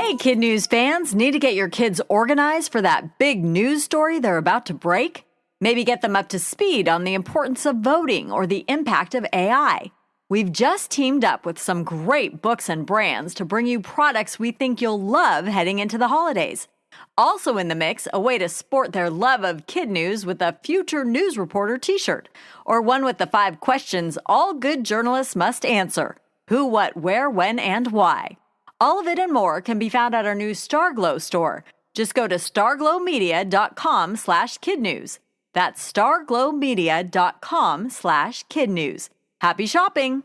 Hey, KidNuz fans, need to get your kids organized for that big news story they're about to break? Maybe get them up to speed on the importance of voting or the impact of AI. We've just teamed up with some great books and brands to bring you products we think you'll love heading into the holidays. Also in the mix, a way to sport their love of kid news with a Future News Reporter t-shirt, or one with the 5 questions all good journalists must answer: who, what, where, when, and why. All of it and more can be found at our new Starglow store. Just go to starglowmedia.com/kidnews. That's starglowmedia.com/kidnews. Happy shopping!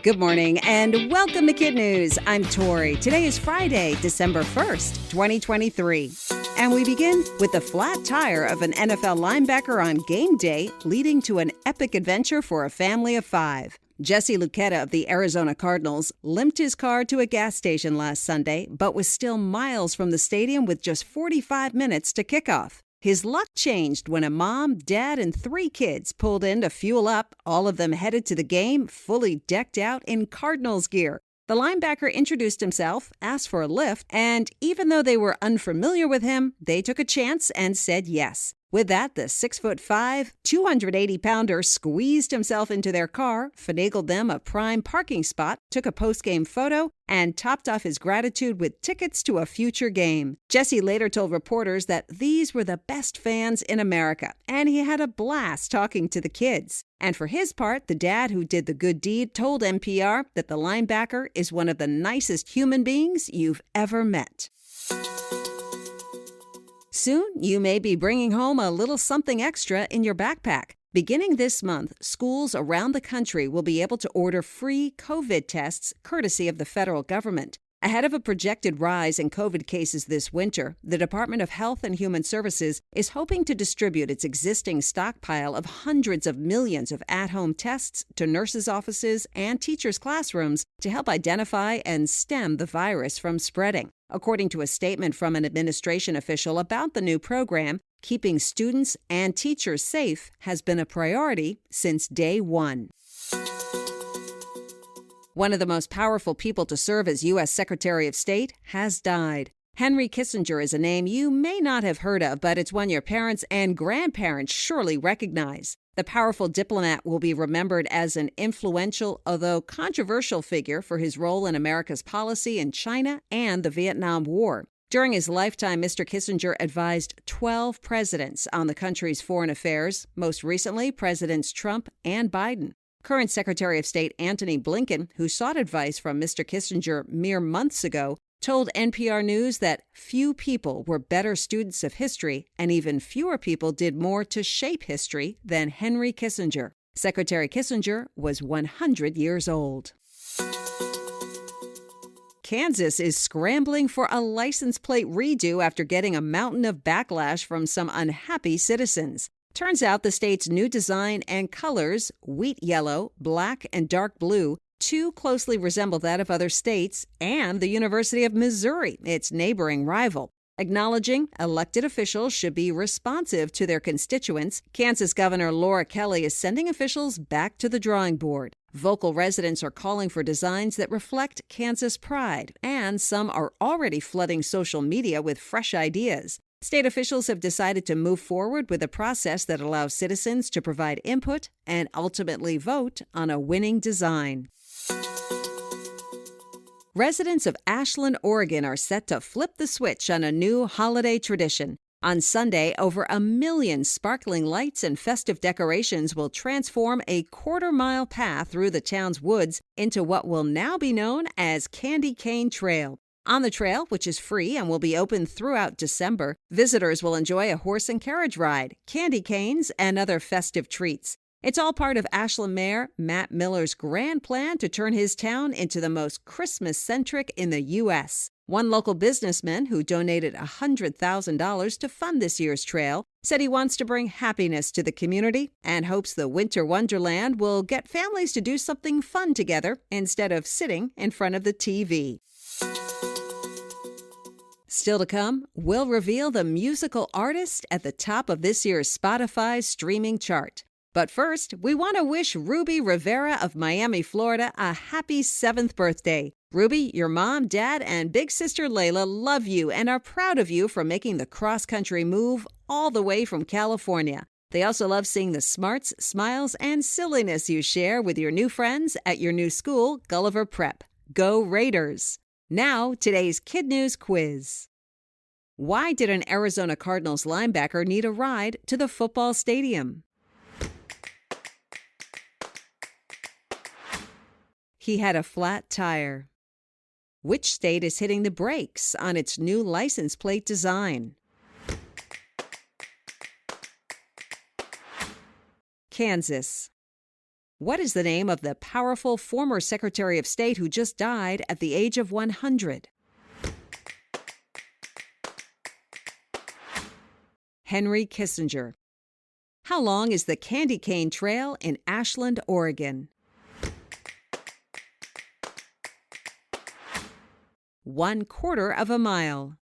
Good morning and welcome to KidNuz. I'm Tori. Today is Friday, December 1st, 2023. And we begin with the flat tire of an NFL linebacker on game day, leading to an epic adventure for a family of 5. Jesse Luketa of the Arizona Cardinals limped his car to a gas station last Sunday, but was still miles from the stadium with just 45 minutes to kickoff. His luck changed when a mom, dad, and 3 kids pulled in to fuel up, all of them headed to the game, fully decked out in Cardinals gear. The linebacker introduced himself, asked for a lift, and even though they were unfamiliar with him, they took a chance and said yes. With that, the 6'5", 280-pounder squeezed himself into their car, finagled them a prime parking spot, took a post-game photo, and topped off his gratitude with tickets to a future game. Jesse later told reporters that these were the best fans in America, and he had a blast talking to the kids. And for his part, the dad who did the good deed told NPR that the linebacker is one of the nicest human beings you've ever met. Soon, you may be bringing home a little something extra in your backpack. Beginning this month, schools around the country will be able to order free COVID tests courtesy of the federal government. Ahead of a projected rise in COVID cases this winter, the Department of Health and Human Services is hoping to distribute its existing stockpile of hundreds of millions of at-home tests to nurses' offices and teachers' classrooms to help identify and stem the virus from spreading. According to a statement from an administration official about the new program, keeping students and teachers safe has been a priority since day one. One of the most powerful people to serve as U.S. Secretary of State has died. Henry Kissinger is a name you may not have heard of, but it's one your parents and grandparents surely recognize. The powerful diplomat will be remembered as an influential, although controversial figure for his role in America's policy in China and the Vietnam War. During his lifetime, Mr. Kissinger advised 12 presidents on the country's foreign affairs, most recently Presidents Trump and Biden. Current Secretary of State Antony Blinken, who sought advice from Mr. Kissinger mere months ago, told NPR News that few people were better students of history and even fewer people did more to shape history than Henry Kissinger. Secretary Kissinger was 100 years old. Kansas is scrambling for a license plate redo after getting a mountain of backlash from some unhappy citizens. Turns out the state's new design and colors, wheat yellow, black, and dark blue, too closely resemble that of other states and the University of Missouri, its neighboring rival. Acknowledging elected officials should be responsive to their constituents, Kansas Governor Laura Kelly is sending officials back to the drawing board. Vocal residents are calling for designs that reflect Kansas pride, and some are already flooding social media with fresh ideas. State officials have decided to move forward with a process that allows citizens to provide input and ultimately vote on a winning design. Residents of Ashland, Oregon are set to flip the switch on a new holiday tradition. On Sunday, over 1 million sparkling lights and festive decorations will transform a quarter-mile path through the town's woods into what will now be known as Candy Cane Trail. On the trail, which is free and will be open throughout December, visitors will enjoy a horse and carriage ride, candy canes, and other festive treats. It's all part of Ashland Mayor Matt Miller's grand plan to turn his town into the most Christmas-centric in the U.S. One local businessman who donated $100,000 to fund this year's trail said he wants to bring happiness to the community and hopes the Winter Wonderland will get families to do something fun together instead of sitting in front of the TV. Still to come, we'll reveal the musical artist at the top of this year's Spotify streaming chart. But first, we want to wish Ruby Rivera of Miami, Florida, a happy 7th birthday. Ruby, your mom, dad, and big sister Layla love you and are proud of you for making the cross-country move all the way from California. They also love seeing the smarts, smiles, and silliness you share with your new friends at your new school, Gulliver Prep. Go Raiders! Now, today's KidNuz quiz. Why did an Arizona Cardinals linebacker need a ride to the football stadium? He had a flat tire. Which state is hitting the brakes on its new license plate design? Kansas. What is the name of the powerful former Secretary of State who just died at the age of 100? Henry Kissinger. How long is the Candy Cane Trail in Ashland, Oregon? 1/4 of a mile.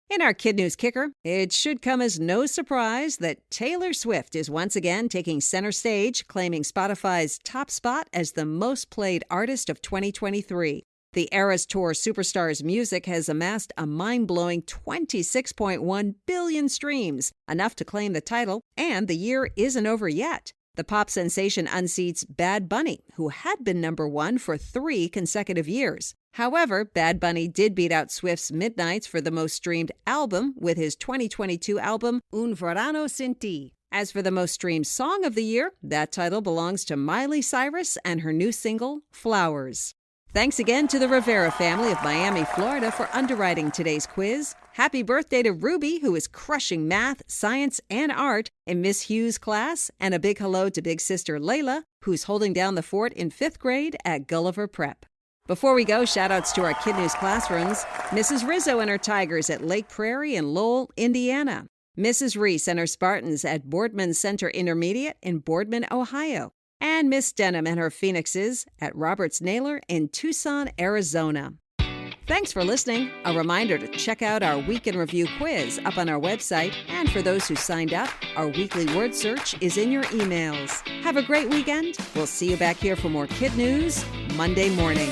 In our KidNuz Kicker, it should come as no surprise that Taylor Swift is once again taking center stage, claiming Spotify's top spot as the most played artist of 2023. The Eras Tour superstar's music has amassed a mind-blowing 26.1 billion streams, enough to claim the title, and the year isn't over yet. The pop sensation unseats Bad Bunny, who had been number 1 for 3 consecutive years. However, Bad Bunny did beat out Swift's Midnights for the most streamed album with his 2022 album, Un Verano Sin Ti. As for the most streamed song of the year, that title belongs to Miley Cyrus and her new single, Flowers. Thanks again to the Rivera family of Miami, Florida for underwriting today's quiz. Happy birthday to Ruby, who is crushing math, science, and art in Miss Hughes' class. And a big hello to big sister Layla, who's holding down the fort in 5th grade at Gulliver Prep. Before we go, shout-outs to our KidNuz classrooms. Mrs. Rizzo and her Tigers at Lake Prairie in Lowell, Indiana. Mrs. Reese and her Spartans at Boardman Center Intermediate in Boardman, Ohio. And Miss Denham and her Phoenixes at Roberts Naylor in Tucson, Arizona. Thanks for listening. A reminder to check out our Week in Review quiz up on our website. And for those who signed up, our weekly word search is in your emails. Have a great weekend. We'll see you back here for more KidNuz Monday morning.